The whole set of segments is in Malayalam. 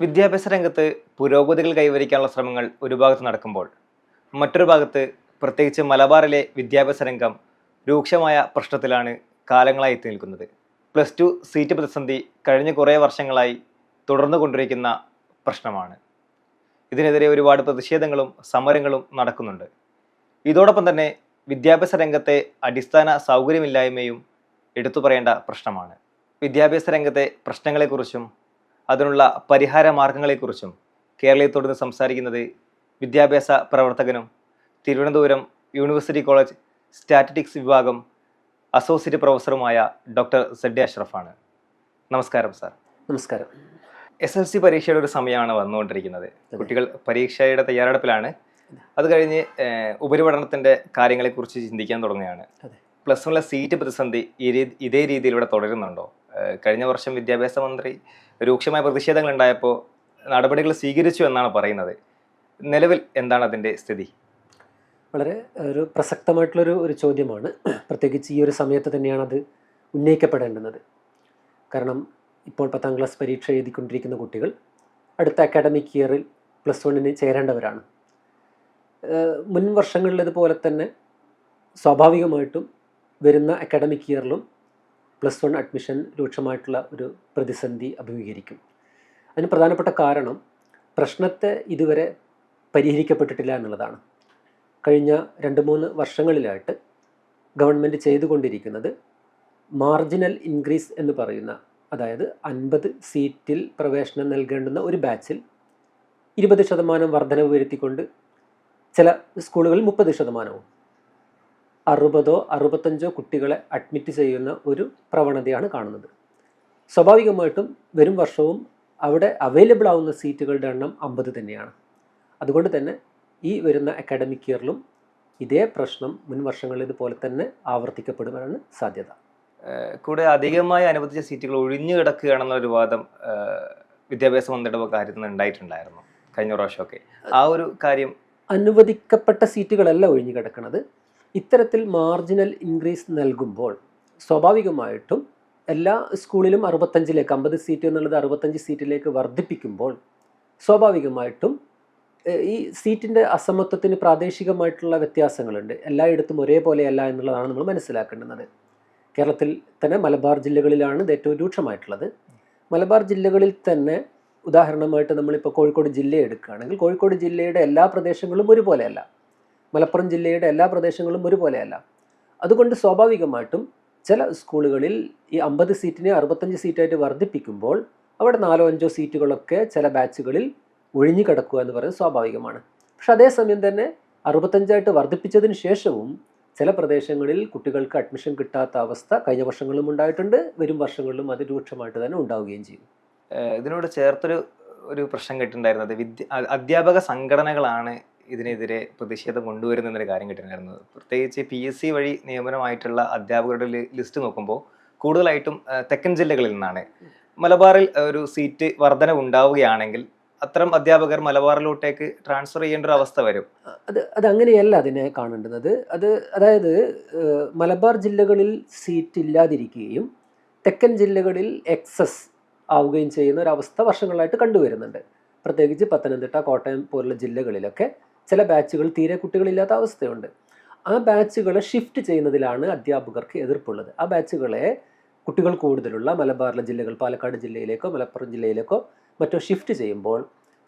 വിദ്യാഭ്യാസ രംഗത്ത് പുരോഗതികൾ കൈവരിക്കാനുള്ള ശ്രമങ്ങൾ ഒരു ഭാഗത്ത് നടക്കുമ്പോൾ മറ്റൊരു ഭാഗത്ത് പ്രത്യേകിച്ച് മലബാറിലെ വിദ്യാഭ്യാസ രംഗം രൂക്ഷമായ പ്രശ്നത്തിലാണ് കാലങ്ങളായി എത്തി നിൽക്കുന്നത്. +2 സീറ്റ് പ്രതിസന്ധി കഴിഞ്ഞ കുറേ വർഷങ്ങളായി തുടർന്നു കൊണ്ടിരിക്കുന്ന പ്രശ്നമാണ്. ഇതിനെതിരെ ഒരുപാട് പ്രതിഷേധങ്ങളും സമരങ്ങളും നടക്കുന്നുണ്ട്. ഇതോടൊപ്പം തന്നെ വിദ്യാഭ്യാസ രംഗത്തെ അടിസ്ഥാന സൗകര്യമില്ലായ്മയും എടുത്തു പറയേണ്ട പ്രശ്നമാണ്. വിദ്യാഭ്യാസ രംഗത്തെ പ്രശ്നങ്ങളെക്കുറിച്ചും അതിനുള്ള പരിഹാര മാർഗങ്ങളെക്കുറിച്ചും കേരളത്തോട് സംസാരിക്കുന്നത് വിദ്യാഭ്യാസ പ്രവർത്തകനും തിരുവനന്തപുരം യൂണിവേഴ്സിറ്റി കോളേജ് സ്റ്റാറ്റിസ്റ്റിക്സ് വിഭാഗം അസോസിയേറ്റ് പ്രൊഫസറുമായ ഡോക്ടർ ZA അഷ്റഫാണ്. നമസ്കാരം സാർ. നമസ്കാരം. SLC പരീക്ഷയുടെ ഒരു സമയമാണ് വന്നുകൊണ്ടിരിക്കുന്നത്. കുട്ടികൾ പരീക്ഷയുടെ തയ്യാറെടുപ്പിലാണ്. അത് കഴിഞ്ഞ് ഉപരിപഠനത്തിൻ്റെ കാര്യങ്ങളെക്കുറിച്ച് ചിന്തിക്കാൻ തുടങ്ങുകയാണ്. +1 സീറ്റ് പ്രതിസന്ധി ഇതേ രീതിയിലൂടെ തുടരുന്നുണ്ടോ? കഴിഞ്ഞ വർഷം വിദ്യാഭ്യാസ മന്ത്രി രൂക്ഷമായ പ്രതിഷേധങ്ങൾ ഉണ്ടായപ്പോൾ നടപടികൾ സ്വീകരിച്ചു എന്നാണ് പറയുന്നത്. നിലവിൽ എന്താണ് അതിൻ്റെ സ്ഥിതി? വളരെ ഒരു പ്രസക്തമായിട്ടുള്ളൊരു ചോദ്യമാണ്. പ്രത്യേകിച്ച് ഈ ഒരു സമയത്ത് തന്നെയാണ് അത് ഉന്നയിക്കപ്പെടേണ്ടുന്നത്. കാരണം ഇപ്പോൾ 10ാം ക്ലാസ് പരീക്ഷ എഴുതിക്കൊണ്ടിരിക്കുന്ന കുട്ടികൾ അടുത്ത അക്കാഡമിക് ഇയറിൽ +1 ചേരേണ്ടവരാണ്. മുൻ വർഷങ്ങളിലേതുപോലെ തന്നെ സ്വാഭാവികമായിട്ടും വരുന്ന അക്കാഡമിക് ഇയറിലും +1 അഡ്മിഷൻ രൂക്ഷമായിട്ടുള്ള ഒരു പ്രതിസന്ധി അഭിമുഖീകരിക്കും. അതിന് പ്രധാനപ്പെട്ട കാരണം പ്രശ്നത്തെ ഇതുവരെ പരിഹരിക്കപ്പെട്ടിട്ടില്ല എന്നുള്ളതാണ്. കഴിഞ്ഞ 2-3 വർഷങ്ങളിലായിട്ട് ഗവൺമെൻറ് ചെയ്തുകൊണ്ടിരിക്കുന്നത് മാർജിനൽ ഇൻക്രീസ് എന്ന് പറയുന്ന, അതായത് 50 സീറ്റിൽ പ്രവേശനം നൽകേണ്ടുന്ന ഒരു ബാച്ചിൽ 20% വർധനവ് വരുത്തിക്കൊണ്ട് ചില സ്കൂളുകളിൽ 30%, 60 65 കുട്ടികളെ അഡ്മിറ്റ് ചെയ്യുന്ന ഒരു പ്രവണതയാണ് കാണുന്നത്. സ്വാഭാവികമായിട്ടും വരും വർഷവും അവിടെ അവൈലബിൾ ആവുന്ന സീറ്റുകളുടെ എണ്ണം 50 തന്നെയാണ്. അതുകൊണ്ട് തന്നെ ഈ വരുന്ന അക്കാഡമിക് ഇയറിലും ഇതേ പ്രശ്നം മുൻ വർഷങ്ങളിലേതുപോലെ തന്നെ ആവർത്തിക്കപ്പെടുവാനാണ് സാധ്യത. കൂടെ അധികമായി അനുവദിച്ച സീറ്റുകൾ ഒഴിഞ്ഞു കിടക്കുകയാണെന്നൊരു വാദം വിദ്യാഭ്യാസ മന്ത്രിയുടെ കാര്യത്തിൽ നിന്ന് ഉണ്ടായിട്ടുണ്ടായിരുന്നു കഴിഞ്ഞ പ്രാവശ്യമൊക്കെ. ആ ഒരു കാര്യം, അനുവദിക്കപ്പെട്ട സീറ്റുകളല്ല ഒഴിഞ്ഞു കിടക്കുന്നത്. ഇത്തരത്തിൽ മാർജിനൽ ഇൻക്രീസ് നൽകുമ്പോൾ സ്വാഭാവികമായിട്ടും എല്ലാ സ്കൂളിലും 65ലേക്ക് 50 സീറ്റ് എന്നുള്ളത് 65 സീറ്റിലേക്ക് വർദ്ധിപ്പിക്കുമ്പോൾ സ്വാഭാവികമായിട്ടും ഈ സീറ്റിൻ്റെ അസമത്വത്തിന് പ്രാദേശികമായിട്ടുള്ള വ്യത്യാസങ്ങളുണ്ട്. എല്ലായിടത്തും ഒരേപോലെയല്ല എന്നുള്ളതാണ് നമ്മൾ മനസ്സിലാക്കേണ്ടുന്നത്. കേരളത്തിൽ തന്നെ മലബാർ ജില്ലകളിലാണ് ഇത് ഏറ്റവും രൂക്ഷമായിട്ടുള്ളത്. മലബാർ ജില്ലകളിൽ തന്നെ ഉദാഹരണമായിട്ട് നമ്മളിപ്പോൾ കോഴിക്കോട് ജില്ല എടുക്കുകയാണെങ്കിൽ കോഴിക്കോട് ജില്ലയുടെ എല്ലാ പ്രദേശങ്ങളും ഒരുപോലെയല്ല, മലപ്പുറം ജില്ലയുടെ എല്ലാ പ്രദേശങ്ങളും ഒരുപോലെയല്ല. അതുകൊണ്ട് സ്വാഭാവികമായിട്ടും ചില സ്കൂളുകളിൽ ഈ 50 സീറ്റിനെ 65 സീറ്റായിട്ട് വർദ്ധിപ്പിക്കുമ്പോൾ അവിടെ 4-5 സീറ്റുകളൊക്കെ ചില ബാച്ചുകളിൽ ഒഴിഞ്ഞു കിടക്കുക എന്ന് പറയുന്നത് സ്വാഭാവികമാണ്. പക്ഷെ അതേസമയം തന്നെ 65ആയിട്ട് വർദ്ധിപ്പിച്ചതിന് ശേഷവും ചില പ്രദേശങ്ങളിൽ കുട്ടികൾക്ക് അഡ്മിഷൻ കിട്ടാത്ത അവസ്ഥ കഴിഞ്ഞ വർഷങ്ങളിലും ഉണ്ടായിട്ടുണ്ട്. വരും വർഷങ്ങളിലും അത് രൂക്ഷമായിട്ട് തന്നെ ഉണ്ടാവുകയും ചെയ്യും. ഇതിനോട് ചേർത്തൊരു പ്രശ്നം കേട്ടിട്ടുണ്ടായിരുന്നത് അധ്യാപക സംഘടനകളാണ് ഇതിനെതിരെ പ്രതിഷേധം കൊണ്ടുവരുന്നൊരു കാര്യം കിട്ടുന്നുണ്ടായിരുന്നത്. പ്രത്യേകിച്ച് PSC വഴി നിയമനമായിട്ടുള്ള അധ്യാപകരുടെ ലിസ്റ്റ് നോക്കുമ്പോൾ കൂടുതലായിട്ടും തെക്കൻ ജില്ലകളിൽ നിന്നാണ്. മലബാറിൽ ഒരു സീറ്റ് വർധന ഉണ്ടാവുകയാണെങ്കിൽ അത്തരം അധ്യാപകർ മലബാറിലോട്ടേക്ക് ട്രാൻസ്ഫർ ചെയ്യേണ്ട ഒരു അവസ്ഥ വരും. അത് അങ്ങനെയല്ല അതിനെ കാണേണ്ടുന്നത്. അതായത് മലബാർ ജില്ലകളിൽ സീറ്റ് ഇല്ലാതിരിക്കുകയും തെക്കൻ ജില്ലകളിൽ എക്സസ് ആവുകയും ചെയ്യുന്ന ഒരവസ്ഥ വർഷങ്ങളായിട്ട് കണ്ടുവരുന്നുണ്ട്. പ്രത്യേകിച്ച് പത്തനംതിട്ട, കോട്ടയം പോലുള്ള ജില്ലകളിലൊക്കെ ചില ബാച്ചുകൾ തീരെ കുട്ടികളില്ലാത്ത അവസ്ഥയുണ്ട്. ആ ബാച്ചുകളെ ഷിഫ്റ്റ് ചെയ്യുന്നതിലാണ് അധ്യാപകർക്ക് എതിർപ്പുള്ളത്. ആ ബാച്ചുകളെ കുട്ടികൾ കൂടുതലുള്ള മലബാറിലെ ജില്ലകൾ, പാലക്കാട് ജില്ലയിലേക്കോ മലപ്പുറം ജില്ലയിലേക്കോ മറ്റോ ഷിഫ്റ്റ് ചെയ്യുമ്പോൾ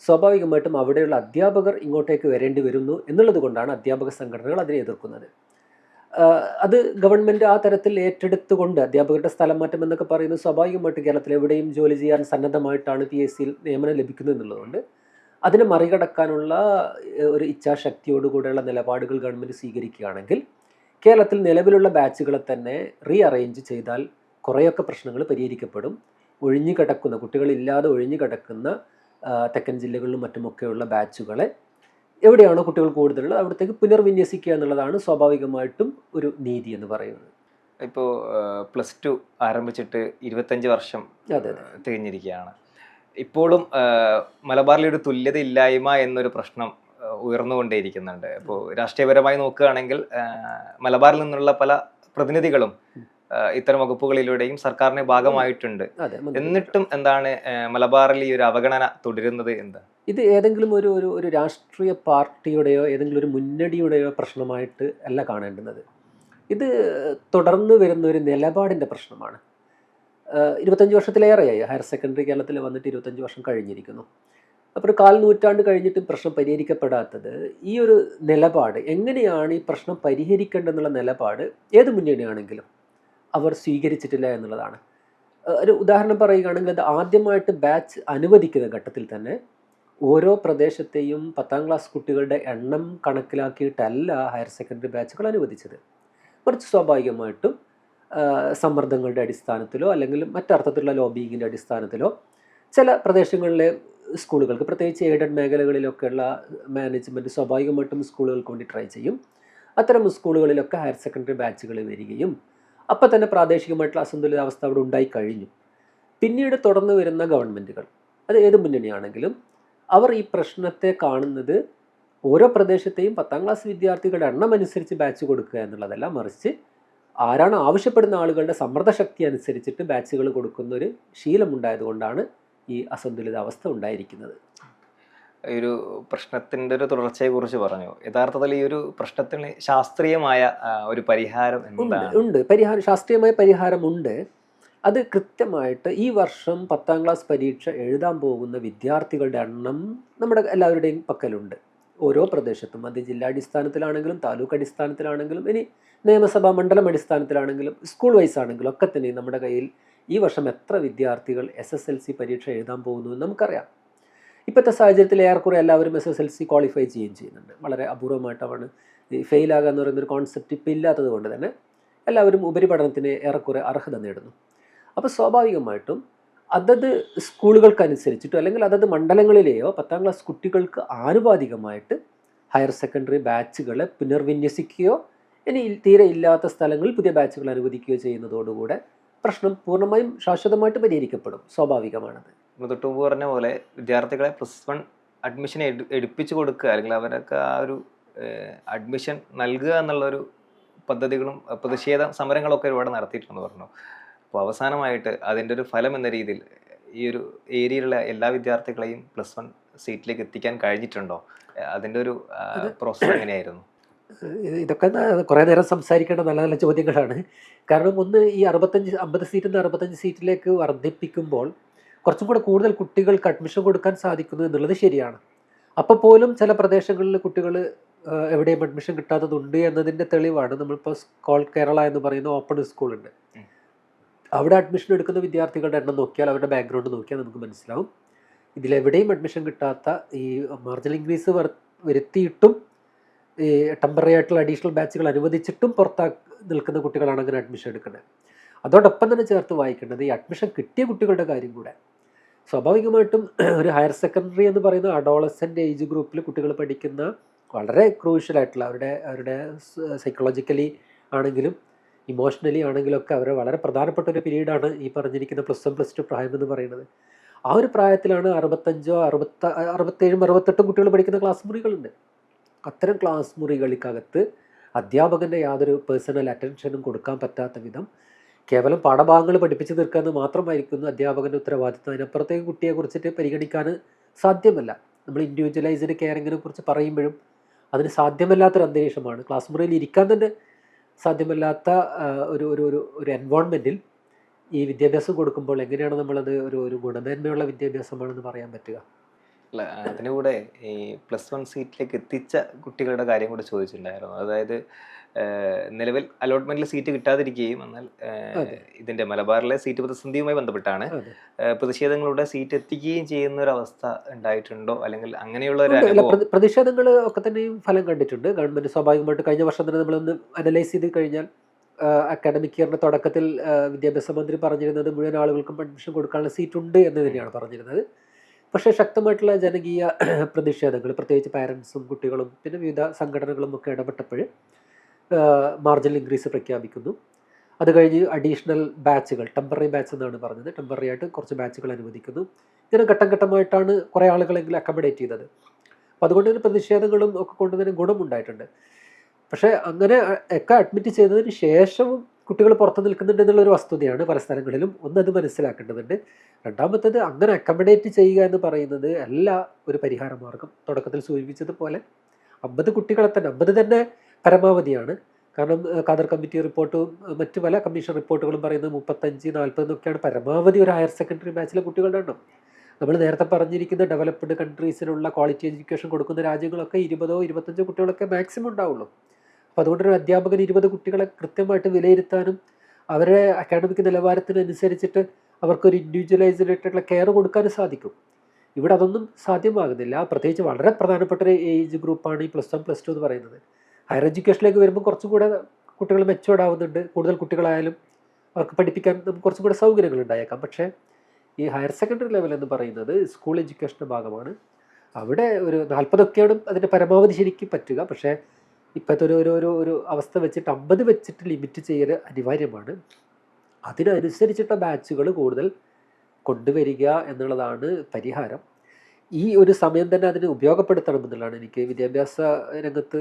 സ്വാഭാവികമായിട്ടും അവിടെയുള്ള അധ്യാപകർ ഇങ്ങോട്ടേക്ക് വരേണ്ടി വരുന്നു എന്നുള്ളത് കൊണ്ടാണ് അധ്യാപക സംഘടനകൾ അതിനെ എതിർക്കുന്നത്. അത് ഗവൺമെൻറ് ആ തരത്തിൽ ഏറ്റെടുത്തുകൊണ്ട് അധ്യാപകരുടെ സ്ഥലം മാറ്റം എന്നൊക്കെ പറയുന്നത് സ്വാഭാവികമായിട്ട് കേരളത്തിൽ എവിടെയും ജോലി ചെയ്യാൻ സന്നദ്ധമായിട്ടാണ് PSCയിൽ നിയമനം ലഭിക്കുന്നത് എന്നുള്ളതുകൊണ്ട് അതിനെ മറികടക്കാനുള്ള ഒരു ഇച്ഛാശക്തിയോടുകൂടെയുള്ള നിലപാടുകൾ ഗവൺമെൻറ് സ്വീകരിക്കുകയാണെങ്കിൽ കേരളത്തിൽ നിലവിലുള്ള ബാച്ചുകളെ തന്നെ റീഅറേഞ്ച് ചെയ്താൽ കുറേയൊക്കെ പ്രശ്നങ്ങൾ പരിഹരിക്കപ്പെടും. ഒഴിഞ്ഞു കിടക്കുന്ന, കുട്ടികളില്ലാതെ ഒഴിഞ്ഞു കിടക്കുന്ന തെക്കൻ ജില്ലകളിലും മറ്റുമൊക്കെയുള്ള ബാച്ചുകളെ എവിടെയാണോ കുട്ടികൾ കൂടുതലുള്ളത് അവിടത്തേക്ക് പുനർവിന്യസിക്കുക എന്നുള്ളതാണ് സ്വാഭാവികമായിട്ടും ഒരു നീതി എന്ന് പറയുന്നത്. ഇപ്പോൾ +2 ആരംഭിച്ചിട്ട് 25 വർഷം തികഞ്ഞിരിക്കുകയാണ്. ഇപ്പോഴും മലബാറിലൊരു തുല്യത ഇല്ലായ്മ എന്നൊരു പ്രശ്നം ഉയർന്നുകൊണ്ടേയിരിക്കുന്നുണ്ട്. ഇപ്പോൾ രാഷ്ട്രീയപരമായി നോക്കുകയാണെങ്കിൽ മലബാറിൽ നിന്നുള്ള പല പ്രതിനിധികളും ഇത്തരം വകുപ്പുകളിലൂടെയും സർക്കാരിന്റെ ഭാഗമായിട്ടുണ്ട്. അതെ. എന്നിട്ടും എന്താണ് മലബാറിൽ ഈ ഒരു അവഗണന തുടരുന്നത് എന്താ? ഇത് ഏതെങ്കിലും ഒരു ഒരു ഒരു രാഷ്ട്രീയ പാർട്ടിയുടെയോ ഏതെങ്കിലും ഒരു മുന്നണിയുടെയോ പ്രശ്നമായിട്ട് അല്ല കാണേണ്ടുന്നത്. ഇത് തുടർന്ന് വരുന്ന ഒരു നിലപാടിൻ്റെ പ്രശ്നമാണ്. 25 വർഷത്തിലേറെയായി ഹയർ സെക്കൻഡറി കേരളത്തിൽ വന്നിട്ട് 25 വർഷം കഴിഞ്ഞിരിക്കുന്നു. അപ്പോൾ ഒരു 1/4 നൂറ്റാണ്ട് കഴിഞ്ഞിട്ട് പ്രശ്നം പരിഹരിക്കപ്പെടാത്തത് ഈ ഒരു നിലപാട്, എങ്ങനെയാണ് ഈ പ്രശ്നം പരിഹരിക്കേണ്ടതെന്നുള്ള നിലപാട് ഏത് മുന്നണിയാണെങ്കിലും അവർ സ്വീകരിച്ചിട്ടില്ല എന്നുള്ളതാണ്. ഒരു ഉദാഹരണം പറയുകയാണെങ്കിൽ, അത് ആദ്യമായിട്ട് ബാച്ച് അനുവദിക്കുന്ന ഘട്ടത്തിൽ തന്നെ ഓരോ പ്രദേശത്തെയും 10ാം ക്ലാസ് കുട്ടികളുടെ എണ്ണം കണക്കിലാക്കിയിട്ടല്ല ഹയർ സെക്കൻഡറി ബാച്ചുകൾ അനുവദിച്ചത്. മറിച്ച് സ്വാഭാവികമായിട്ടും സമ്മർദ്ദങ്ങളുടെ അടിസ്ഥാനത്തിലോ അല്ലെങ്കിൽ മറ്റർത്ഥത്തിലുള്ള ലോബിയിങ്ങിൻ്റെ അടിസ്ഥാനത്തിലോ ചില പ്രദേശങ്ങളിലെ സ്കൂളുകൾക്ക്, പ്രത്യേകിച്ച് എയ്ഡഡ് മേഖലകളിലൊക്കെയുള്ള മാനേജ്മെൻറ്റ് സ്വാഭാവികമായിട്ടും സ്കൂളുകൾക്ക് വേണ്ടി ട്രൈ ചെയ്യും. അത്തരം സ്കൂളുകളിലൊക്കെ ഹയർ സെക്കൻഡറി ബാച്ചുകൾ വരികയും അപ്പോൾ തന്നെ പ്രാദേശികമായിട്ടുള്ള അസന്തുലിതാവസ്ഥ അവിടെ ഉണ്ടായി കഴിഞ്ഞു. പിന്നീട് തുടർന്ന് വരുന്ന ഗവൺമെൻറ്റുകൾ, അത് ഏത് മുന്നണിയാണെങ്കിലും, അവർ ഈ പ്രശ്നത്തെ കാണുന്നത് ഓരോ പ്രദേശത്തെയും 10ാം ക്ലാസ് വിദ്യാർത്ഥികളുടെ എണ്ണം അനുസരിച്ച് ബാച്ച് കൊടുക്കുക എന്നുള്ളതല്ല, മറിച്ച് ആരാണ് ആവശ്യപ്പെടുന്ന ആളുകളുടെ സമ്മർദ്ദശക്തി അനുസരിച്ചിട്ട് ബാച്ചുകൾ കൊടുക്കുന്നൊരു ശീലമുണ്ടായതുകൊണ്ടാണ് ഈ അസന്തുലിതാവസ്ഥ ഉണ്ടായിരിക്കുന്നത്. ഈ ഒരു പ്രശ്നത്തിൻ്റെ ഒരു തുടർച്ചയെക്കുറിച്ച് പറഞ്ഞു. യഥാർത്ഥത്തിൽ ഈ ഒരു പ്രശ്നത്തിന് ശാസ്ത്രീയമായ ഒരു പരിഹാരം ഉണ്ട്. ശാസ്ത്രീയമായ പരിഹാരമുണ്ട്. അത് കൃത്യമായിട്ട് ഈ വർഷം 10ാം ക്ലാസ് പരീക്ഷ എഴുതാൻ പോകുന്ന വിദ്യാർത്ഥികളുടെ എണ്ണം നമ്മുടെ എല്ലാവരുടെയും പക്കലുണ്ട്. ഓരോ പ്രദേശത്തും, അത് ജില്ലാടിസ്ഥാനത്തിലാണെങ്കിലും താലൂക്ക് അടിസ്ഥാനത്തിലാണെങ്കിലും ഇനി നിയമസഭാ മണ്ഡലം അടിസ്ഥാനത്തിലാണെങ്കിലും സ്കൂൾ വൈസ് ആണെങ്കിലും ഒക്കെ തന്നെ നമ്മുടെ കയ്യിൽ ഈ വർഷം എത്ര വിദ്യാർത്ഥികൾ SSLC പരീക്ഷ എഴുതാൻ പോകുന്നു എന്ന് നമുക്കറിയാം. ഇപ്പോഴത്തെ സാഹചര്യത്തിൽ ഏറെക്കുറെ എല്ലാവരും SSLC ക്വാളിഫൈ ചെയ്യുന്നുണ്ട്. വളരെ അപൂർവമായിട്ടാണ് ഈ ഫെയിലാകുക എന്ന് പറയുന്നൊരു കോൺസെപ്റ്റ് ഇപ്പോൾ ഇല്ലാത്തത് കൊണ്ട് തന്നെ എല്ലാവരും ഉപരിപഠനത്തിന് ഏറെക്കുറെ അർഹത നേടുന്നു. അപ്പോൾ സ്വാഭാവികമായിട്ടും അതത് സ്കൂളുകൾക്കനുസരിച്ചിട്ടോ അല്ലെങ്കിൽ അതത് മണ്ഡലങ്ങളിലെയോ 10ാം ക്ലാസ് കുട്ടികൾക്ക് ആനുപാതികമായിട്ട് ഹയർ സെക്കൻഡറി ബാച്ചുകളെ പുനർവിന്യസിക്കുകയോ ഇനി തീരെ ഇല്ലാത്ത സ്ഥലങ്ങളിൽ പുതിയ ബാച്ചുകൾ അനുവദിക്കുകയോ ചെയ്യുന്നതോടുകൂടെ പ്രശ്നം പൂർണ്ണമായും ശാശ്വതമായിട്ട് പരിഹരിക്കപ്പെടും. സ്വാഭാവികമാണത്. തൊട്ട് മുമ്പ് പറഞ്ഞ പോലെ വിദ്യാർത്ഥികളെ +1 അഡ്മിഷൻ എടുപ്പിച്ചു കൊടുക്കുക, അല്ലെങ്കിൽ അവരൊക്കെ ആ ഒരു അഡ്മിഷൻ നൽകുക എന്നുള്ളൊരു പദ്ധതികളും പ്രതിഷേധ സമരങ്ങളൊക്കെ ഒരുപാട് നടത്തിയിട്ടുണ്ടെന്ന് പറഞ്ഞു. അപ്പോൾ അവസാനമായിട്ട് അതിൻ്റെ ഒരു ഫലം എന്ന രീതിയിൽ ഈ ഒരു ഏരിയയിലുള്ള എല്ലാ വിദ്യാർത്ഥികളെയും +1 സീറ്റിലേക്ക് എത്തിക്കാൻ കഴിഞ്ഞിട്ടുണ്ടോ? അതിൻ്റെ ഒരു പ്രോസസ്സ് എങ്ങനെയായിരുന്നു? ഇതൊക്കെ കുറേ നേരം സംസാരിക്കേണ്ട നല്ല നല്ല ചോദ്യങ്ങളാണ്. കാരണം ഒന്ന്, ഈ 50 സീറ്റിൽ നിന്ന് 65 സീറ്റിലേക്ക് വർദ്ധിപ്പിക്കുമ്പോൾ കുറച്ചും കൂടെ കൂടുതൽ കുട്ടികൾക്ക് അഡ്മിഷൻ കൊടുക്കാൻ സാധിക്കുന്നു എന്നുള്ളത് ശരിയാണ്. അപ്പോൾ പോലും ചില പ്രദേശങ്ങളിൽ കുട്ടികൾ എവിടെയും അഡ്മിഷൻ കിട്ടാത്തതുണ്ട് എന്നതിൻ്റെ തെളിവാണ് നമ്മളിപ്പോൾ സ്കോൾ കേരള എന്ന് പറയുന്ന ഓപ്പൺ സ്കൂളുണ്ട്. അവിടെ അഡ്മിഷൻ എടുക്കുന്ന വിദ്യാർത്ഥികളുടെ എണ്ണം നോക്കിയാൽ, അവരുടെ ബാക്ക്ഗ്രൗണ്ട് നോക്കിയാൽ നമുക്ക് മനസ്സിലാവും ഇതിലെവിടെയും അഡ്മിഷൻ കിട്ടാത്ത, ഈ മാർജിനൽ ഇൻക്രീസ് വരുത്തിയിട്ടും ഈ ടെമ്പററി ആയിട്ടുള്ള അഡീഷണൽ ബാച്ചുകൾ അനുവദിച്ചിട്ടും നിൽക്കുന്ന കുട്ടികളാണ് അങ്ങനെ അഡ്മിഷൻ എടുക്കുന്നത്. അതോടൊപ്പം തന്നെ ചേർത്ത് വായിക്കേണ്ടത് ഈ അഡ്മിഷൻ കിട്ടിയ കുട്ടികളുടെ കാര്യം കൂടെ. സ്വാഭാവികമായിട്ടും ഒരു ഹയർ സെക്കൻഡറി എന്ന് പറയുന്ന അഡോളസെൻ്റ് ഏജ് ഗ്രൂപ്പിൽ കുട്ടികൾ പഠിക്കുന്ന വളരെ ക്രൂഷ്യലായിട്ടുള്ള അവരുടെ സൈക്കോളജിക്കലി ആണെങ്കിലും ഇമോഷണലി ആണെങ്കിലും ഒക്കെ അവരെ വളരെ പ്രധാനപ്പെട്ട ഒരു പീരീഡാണ് ഈ പറഞ്ഞിരിക്കുന്ന +1 +2 പ്രായം എന്ന് പറയുന്നത്. ആ ഒരു പ്രായത്തിലാണ് 65, 67, 68 കുട്ടികൾ പഠിക്കുന്ന ക്ലാസ് മുറികളുണ്ട്. അത്തരം ക്ലാസ് മുറികൾക്കകത്ത് അധ്യാപകൻ്റെ യാതൊരു പേഴ്സണൽ അറ്റൻഷനും കൊടുക്കാൻ പറ്റാത്ത വിധം കേവലം പാഠഭാഗങ്ങൾ പഠിപ്പിച്ച് തീർക്കാമെന്ന് മാത്രമായിരിക്കുന്നു അധ്യാപകൻ്റെ ഉത്തരവാദിത്വം. അതിനപ്പുറത്തേക്ക് കുട്ടിയെ കുറിച്ചിട്ട് പരിഗണിക്കാൻ സാധ്യമല്ല. നമ്മൾ ഇൻഡിവിജ്വലൈസ്ഡ് കെയറിങ്ങിനെ കുറിച്ച് പറയുമ്പോഴും അതിന് സാധ്യമല്ലാത്തൊരു അന്തരീക്ഷമാണ്. ക്ലാസ് മുറിയിൽ ഇരിക്കാൻ തന്നെ സാധ്യമല്ലാത്ത ഒരു ഒരു ഒരു എൻവോൺമെൻറ്റിൽ ഈ വിദ്യാഭ്യാസം കൊടുക്കുമ്പോൾ എങ്ങനെയാണ് നമ്മളത് ഒരു ഗുണമേന്മയുള്ള വിദ്യാഭ്യാസമാണെന്ന് പറയാൻ പറ്റുക? അല്ല, അതിനുകൂടെ ഈ +1 സീറ്റിലേക്ക് എത്തിച്ച കുട്ടികളുടെ കാര്യം കൂടെ ചോദിച്ചിട്ടുണ്ടായിരുന്നു. അതായത് നിലവിൽ അലോട്ട്മെന്റിൽ സീറ്റ് കിട്ടാതിരിക്കുകയും, എന്നാൽ ഇതിന്റെ മലബാറിലെ സീറ്റ് പ്രതിസന്ധിയുമായി ബന്ധപ്പെട്ടാണ് പ്രതിഷേധങ്ങളുടെ സീറ്റ് എത്തിക്കുകയും ചെയ്യുന്ന ഒരു അവസ്ഥ ഉണ്ടായിട്ടുണ്ടോ? അല്ലെങ്കിൽ അങ്ങനെയുള്ള ഒരു പ്രതിഷേധങ്ങൾ ഒക്കെ തന്നെയും ഫലം കണ്ടിട്ടുണ്ട്. ഗവൺമെന്റ് സ്വാഭാവികമായിട്ട് കഴിഞ്ഞ വർഷം തന്നെ നമ്മളൊന്ന് അനലൈസ് ചെയ്ത് കഴിഞ്ഞാൽ അക്കാഡമിക് ഇയറിന്റെ തുടക്കത്തിൽ വിദ്യാഭ്യാസ മന്ത്രി പറഞ്ഞിരുന്നത് മുഴുവൻ ആളുകൾക്കും അഡ്മിഷൻ കൊടുക്കാനുള്ള സീറ്റ് ഉണ്ട് എന്ന് തന്നെയാണ് പറഞ്ഞിരുന്നത്. പക്ഷേ ശക്തമായിട്ടുള്ള ജനകീയ പ്രതിഷേധങ്ങൾ, പ്രത്യേകിച്ച് പാരൻസും കുട്ടികളും പിന്നെ വിവിധ സംഘടനകളും ഒക്കെ ഇടപെട്ടപ്പോൾ മാർജിനൽ ഇൻക്രീസ് പ്രഖ്യാപിക്കുന്നു. അത് കഴിഞ്ഞ് അഡീഷണൽ ബാച്ചുകൾ, ടെമ്പററി ബാച്ച് എന്നാണ് പറഞ്ഞത്, ടെമ്പററി ആയിട്ട് കുറച്ച് ബാച്ചുകൾ അനുവദിക്കുന്നു. ഇങ്ങനെ ഘട്ടം ഘട്ടമായിട്ടാണ് കുറേ ആളുകളെങ്കിലും അക്കമഡേറ്റ് ചെയ്തത്. അപ്പോൾ അതുകൊണ്ട് തന്നെ പ്രതിഷേധങ്ങളും ഒക്കെ കൊണ്ട് തന്നെ ഗുണമുണ്ടായിട്ടുണ്ട്. പക്ഷേ അങ്ങനെ ഒക്കെ അഡ്മിറ്റ് ചെയ്തതിന് ശേഷവും കുട്ടികൾ പുറത്ത് നിൽക്കുന്നുണ്ട് എന്നുള്ളൊരു വസ്തുതയാണ് പല സ്ഥലങ്ങളിലും. അത് മനസ്സിലാക്കേണ്ടതുണ്ട്. രണ്ടാമത്തേത്, അങ്ങനെ അക്കമഡേറ്റ് ചെയ്യുക എന്ന് പറയുന്നത് അല്ല ഒരു പരിഹാര മാർഗം. തുടക്കത്തിൽ സൂചിപ്പിച്ചതുപോലെ 50 കുട്ടികളെ തന്നെ, 50 തന്നെ പരമാവധിയാണ്. കാരണം ഖാദർ കമ്മിറ്റി റിപ്പോർട്ടും മറ്റു പല കമ്മീഷൻ റിപ്പോർട്ടുകളും പറയുന്നത് 35, 40 എന്നൊക്കെയാണ് പരമാവധി ഒരു ഹയർ സെക്കൻഡറി ബാച്ചിലെ കുട്ടികളുടെ എണ്ണം. നമ്മൾ നേരത്തെ പറഞ്ഞിരിക്കുന്ന ഡെവലപ്ഡ് കൺട്രീസിലുള്ള ക്വാളിറ്റി എഡ്യൂക്കേഷൻ കൊടുക്കുന്ന രാജ്യങ്ങളൊക്കെ 20, 25 കുട്ടികളൊക്കെ മാക്സിമം ഉണ്ടാവുള്ളൂ. അപ്പോൾ അതുകൊണ്ടൊരു അധ്യാപകൻ 20 കുട്ടികളെ കൃത്യമായിട്ട് വിലയിരുത്താനും അവരുടെ അക്കാഡമിക് നിലവാരത്തിനനുസരിച്ചിട്ട് അവർക്കൊരു ഇൻഡിവിജ്വലൈസ്ഡ് ആയിട്ടുള്ള കെയർ കൊടുക്കാനും സാധിക്കും. ഇവിടെ അതൊന്നും സാധ്യമാകുന്നില്ല. പ്രത്യേകിച്ച് വളരെ പ്രധാനപ്പെട്ട ഒരു ഏജ് ഗ്രൂപ്പാണ് ഈ +1, +2 എന്ന് പറയുന്നത്. ഹയർ എഡ്യൂക്കേഷനിലേക്ക് വരുമ്പോൾ കുറച്ചും കൂടെ കുട്ടികൾ മെച്ചുവേർഡ് ആവുന്നുണ്ട്. കൂടുതൽ കുട്ടികളായാലും അവർക്ക് പഠിപ്പിക്കാൻ നമുക്ക് കുറച്ചും കൂടെ സൗകര്യങ്ങൾ ഉണ്ടായേക്കാം. പക്ഷേ ഈ ഹയർ സെക്കൻഡറി ലെവൽ എന്ന് പറയുന്നത് സ്കൂൾ എഡ്യൂക്കേഷൻ്റെ ഭാഗമാണ്. അവിടെ ഒരു 40 അതിൻ്റെ പരമാവധി ശരിക്കും പറ്റുക. പക്ഷേ ഇപ്പോഴത്തെ ഒരു അവസ്ഥ വെച്ചിട്ട് 50 വെച്ചിട്ട് ലിമിറ്റ് ചെയ്യൽ അനിവാര്യമാണ്. അതിനനുസരിച്ചിട്ട ബാച്ചുകൾ കൂടുതൽ കൊണ്ടുവരിക എന്നുള്ളതാണ് പരിഹാരം. ഈ ഒരു സമയം തന്നെ അതിന് ഉപയോഗപ്പെടുത്തണം എന്നുള്ളതാണ് എനിക്ക് വിദ്യാഭ്യാസ രംഗത്ത്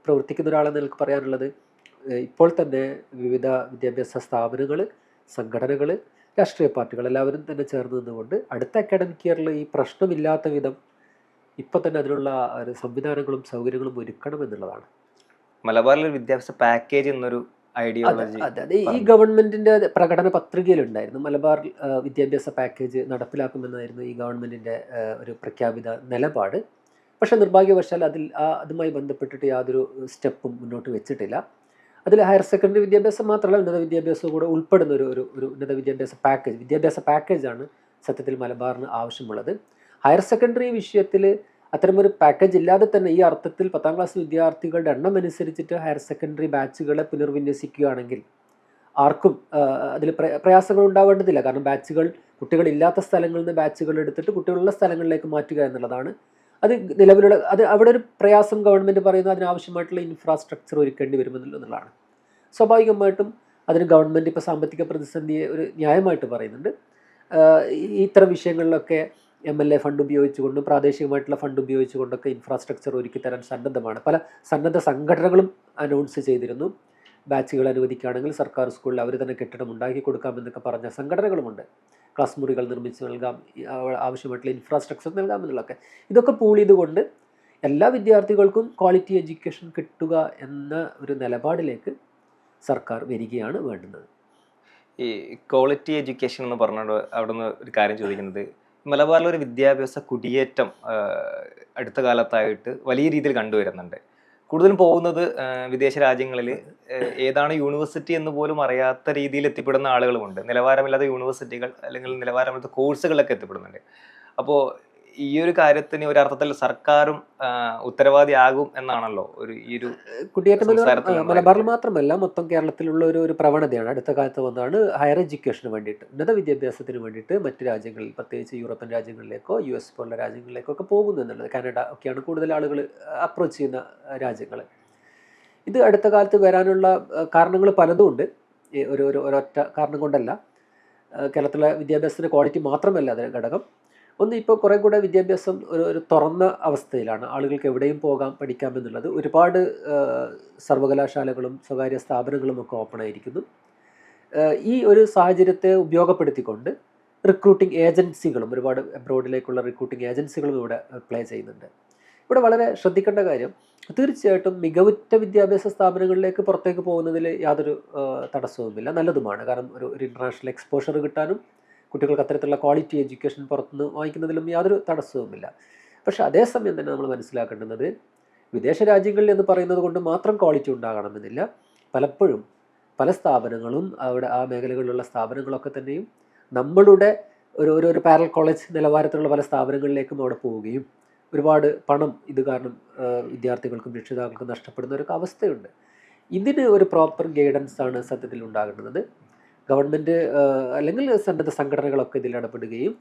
പ്രവർത്തിക്കുന്ന ഒരാളെന്ന് നിലക്ക് പറയാനുള്ളത്. ഇപ്പോൾ തന്നെ വിവിധ വിദ്യാഭ്യാസ സ്ഥാപനങ്ങൾ, സംഘടനകൾ, രാഷ്ട്രീയ പാർട്ടികൾ എല്ലാവരും തന്നെ ചേർന്ന് നിന്നുകൊണ്ട് അടുത്ത അക്കാഡമിക് ഇയറിൽ ഈ പ്രശ്നമില്ലാത്ത വിധം ഇപ്പോൾ തന്നെ അതിനുള്ള സംവിധാനങ്ങളും സൗകര്യങ്ങളും ഒരുക്കണം എന്നുള്ളതാണ്. മലബാറിലെ വിദ്യാഭ്യാസ പാക്കേജ് എന്നൊരു ഐഡിയോളജി അതെ, ഈ ഗവൺമെന്റിന്റെ പ്രകടന പത്രികയിലുണ്ടായിരുന്നു മലബാർ വിദ്യാഭ്യാസ പാക്കേജ് നടപ്പിലാക്കുമെന്നായിരുന്നു ഈ ഗവൺമെന്റിന്റെ ഒരു പ്രഖ്യാപിത നിലപാട്. പക്ഷെ നിർഭാഗ്യവശാൽ അതുമായി ബന്ധപ്പെട്ടിട്ട് യാതൊരു സ്റ്റെപ്പും മുന്നോട്ട് വെച്ചിട്ടില്ല. അതിൽ ഹയർ സെക്കൻഡറി വിദ്യാഭ്യാസം മാത്രമല്ല ഉന്നത വിദ്യാഭ്യാസവും കൂടെ ഉൾപ്പെടുന്ന ഒരു ഉന്നത വിദ്യാഭ്യാസ പാക്കേജാണ് സത്യത്തിൽ മലബാറിന് ആവശ്യമുള്ളത്. ഹയർ സെക്കൻഡറി വിഷയത്തിൽ അത്തരമൊരു പാക്കേജ് ഇല്ലാതെ തന്നെ ഈ അർത്ഥത്തിൽ 10ാം ക്ലാസ് വിദ്യാർത്ഥികളുടെ എണ്ണം അനുസരിച്ചിട്ട് ഹയർ സെക്കൻഡറി ബാച്ചുകളെ പുനർവിന്യസിക്കുകയാണെങ്കിൽ ആർക്കും അതിൽ പ്രയാസങ്ങൾ ഉണ്ടാവേണ്ടതില്ല. കാരണം കുട്ടികളില്ലാത്ത സ്ഥലങ്ങളിൽ നിന്ന് ബാച്ചുകൾ എടുത്തിട്ട് കുട്ടികളുള്ള സ്ഥലങ്ങളിലേക്ക് മാറ്റുക എന്നുള്ളതാണ് അത് നിലവിലുള്ള അവിടെ ഒരു പ്രയാസം ഗവൺമെൻറ് പറയുന്നത് അതിനാവശ്യമായിട്ടുള്ള ഇൻഫ്രാസ്ട്രക്ചർ ഒരുക്കേണ്ടി വരുമെന്നുള്ളതാണ്. സ്വാഭാവികമായിട്ടും അതിന് ഗവൺമെൻറ് ഇപ്പോൾ സാമ്പത്തിക പ്രതിസന്ധിയെ ഒരു ന്യായമായിട്ട് പറയുന്നുണ്ട്. ഇത്തരം വിഷയങ്ങളിലൊക്കെ MLA ഫണ്ട് ഉപയോഗിച്ചുകൊണ്ടും പ്രാദേശികമായിട്ടുള്ള ഫണ്ട് ഉപയോഗിച്ചുകൊണ്ടൊക്കെ ഇൻഫ്രാസ്ട്രക്ചർ ഒരുക്കി തരാൻ സന്നദ്ധമാണ്. പല സന്നദ്ധ സംഘടനകളും അനൗൺസ് ചെയ്തിരുന്നു. ബാച്ചുകൾ അനുവദിക്കുകയാണെങ്കിൽ സർക്കാർ സ്കൂളിൽ അവർ തന്നെ കെട്ടിടം ഉണ്ടാക്കി കൊടുക്കാമെന്നൊക്കെ പറഞ്ഞ സംഘടനകളുമുണ്ട്. ക്ലാസ് മുറികൾ നിർമ്മിച്ച് നൽകാം, ആവശ്യമായിട്ടുള്ള ഇൻഫ്രാസ്ട്രക്ചർ നൽകാമെന്നുള്ളതൊക്കെ. ഇതൊക്കെ പൂൾ ചെയ്തുകൊണ്ട് എല്ലാ വിദ്യാർത്ഥികൾക്കും ക്വാളിറ്റി എഡ്യൂക്കേഷൻ കിട്ടുക എന്ന ഒരു നിലപാടിലേക്ക് സർക്കാർ വരികയാണ് വേണ്ടുന്നത്. ഈ ക്വാളിറ്റി എഡ്യൂക്കേഷൻ എന്ന് പറഞ്ഞുകൊണ്ട് അവിടെ നിന്ന് ഒരു കാര്യം ചോദിക്കുന്നത്, മലബാറിലൊരു വിദ്യാഭ്യാസ കുടിയേറ്റം അടുത്ത കാലത്തായിട്ട് വലിയ രീതിയിൽ കണ്ടുവരുന്നുണ്ട്. കൂടുതലും പോകുന്നത് വിദേശ രാജ്യങ്ങളിൽ ഏതാണ് യൂണിവേഴ്സിറ്റി എന്ന് പോലും അറിയാത്ത രീതിയിൽ എത്തിപ്പെടുന്ന ആളുകളുമുണ്ട്. നിലവാരമില്ലാത്ത യൂണിവേഴ്സിറ്റികൾ അല്ലെങ്കിൽ നിലവാരമില്ലാത്ത കോഴ്സുകളൊക്കെ എത്തിപ്പെടുന്നുണ്ട്. അപ്പോൾ ഈ ഒരു കാര്യത്തിന് ഒരർത്ഥത്തിൽ സർക്കാരും ഉത്തരവാദിയാകും എന്നാണല്ലോ ഈ ഒരു കുടിയേറ്റം മലബാറിൽ മാത്രമല്ല മൊത്തം കേരളത്തിലുള്ള ഒരു പ്രവണതയാണ്. അടുത്ത കാലത്ത് വന്നാണ് ഹയർ എഡ്യൂക്കേഷന് വേണ്ടിയിട്ട്, ഉന്നത വിദ്യാഭ്യാസത്തിന് വേണ്ടിയിട്ട് മറ്റ് രാജ്യങ്ങളിൽ, പ്രത്യേകിച്ച് യൂറോപ്യൻ രാജ്യങ്ങളിലേക്കോ US പോലുള്ള രാജ്യങ്ങളിലേക്കോ ഒക്കെ പോകുന്നു എന്നുള്ളത്. കാനഡ ഒക്കെയാണ് കൂടുതൽ ആളുകൾ അപ്രോച്ച് ചെയ്യുന്ന രാജ്യങ്ങൾ. ഇത് അടുത്ത കാലത്ത് വരാനുള്ള കാരണങ്ങൾ പലതും ഉണ്ട്. ഒരൊറ്റ കാരണം കൊണ്ടല്ല. കേരളത്തിലെ വിദ്യാഭ്യാസത്തിൻ്റെ ക്വാളിറ്റി മാത്രമല്ല അതിന് ഘടകം. ഒന്ന്, ഇപ്പോൾ കുറേ കൂടെ വിദ്യാഭ്യാസം ഒരു തുറന്ന അവസ്ഥയിലാണ്. ആളുകൾക്ക് എവിടെയും പോകാം, പഠിക്കാം എന്നുള്ളത്. ഒരുപാട് സർവകലാശാലകളും സ്വകാര്യ സ്ഥാപനങ്ങളും ഒക്കെ ഓപ്പൺ ആയിരിക്കുന്നു. ഈ ഒരു സാഹചര്യത്തെ ഉപയോഗപ്പെടുത്തിക്കൊണ്ട് റിക്രൂട്ടിംഗ് ഏജൻസികളും, ഒരുപാട് അബ്രോഡിലേക്കുള്ള റിക്രൂട്ടിംഗ് ഏജൻസികളും ഇവിടെ പ്ലേ ചെയ്യുന്നുണ്ട്. ഇവിടെ വളരെ ശ്രദ്ധിക്കേണ്ട കാര്യം, തീർച്ചയായിട്ടും മികവുറ്റ വിദ്യാഭ്യാസ സ്ഥാപനങ്ങളിലേക്ക് പുറത്തേക്ക് പോകുന്നതിൽ യാതൊരു തടസ്സവുമില്ല, നല്ലതുമാണ്. കാരണം ഒരു ഇൻ്റർനാഷണൽ എക്സ്പോഷർ കിട്ടാനും കുട്ടികൾക്ക് അത്തരത്തിലുള്ള ക്വാളിറ്റി എഡ്യൂക്കേഷൻ പുറത്തുനിന്ന് വാങ്ങിക്കുന്നതിലും യാതൊരു തടസ്സവുമില്ല. പക്ഷേ അതേസമയം തന്നെ നമ്മൾ മനസ്സിലാക്കേണ്ടുന്നത്, വിദേശ രാജ്യങ്ങളിൽ എന്ന് പറയുന്നത് കൊണ്ട് മാത്രം ക്വാളിറ്റി ഉണ്ടാകണമെന്നില്ല. പലപ്പോഴും പല സ്ഥാപനങ്ങളും അവിടെ ആ മേഖലകളിലുള്ള സ്ഥാപനങ്ങളൊക്കെ തന്നെയും നമ്മളുടെ ഒരു പാരലൽ കോളേജ് നിലവാരത്തിലുള്ള പല സ്ഥാപനങ്ങളിലേക്കും അവിടെ പോവുകയും ഒരുപാട് പണം ഇത് കാരണം വിദ്യാർത്ഥികൾക്കും രക്ഷിതാക്കൾക്കും നഷ്ടപ്പെടുന്ന ഒരു അവസ്ഥയുണ്ട്. ഇതിന് ഒരു പ്രോപ്പർ ഗൈഡൻസ് ആണ് സത്യത്തിൽ ഉണ്ടാകേണ്ടത്. ഗവൺമെൻറ് അല്ലെങ്കിൽ സന്നദ്ധ സംഘടനകളൊക്കെ ഇതിൽ ഇടപെടുകയും